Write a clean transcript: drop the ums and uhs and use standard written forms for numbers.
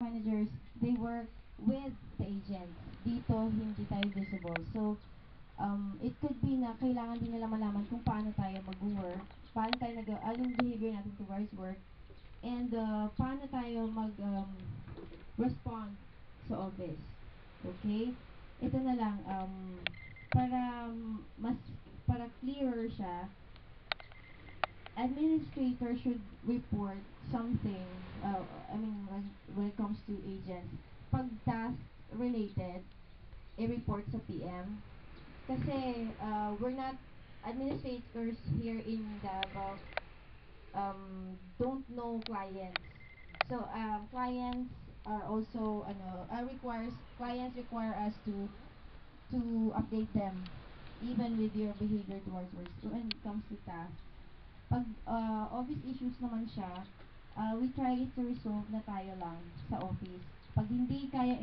managers, they work with the agents. Dito, hindi tayo visible. So, it could be na kailangan din nila malaman kung paano tayo mag-work, paano tayo yung behavior natin towards work, and paano tayo respond sa office. Okay? Ito na lang, para para clearer siya, administrator should report something, when it comes to agents. Pag task related, i-report sa PM. Kasi, we're not, administrators here in Davao, don't know clients. So, clients are also, clients require us to update them, even with your behavior towards work when it comes to tasks. Pag office issues naman siya, we try to resolve na tayo lang sa office. Pag hindi kaya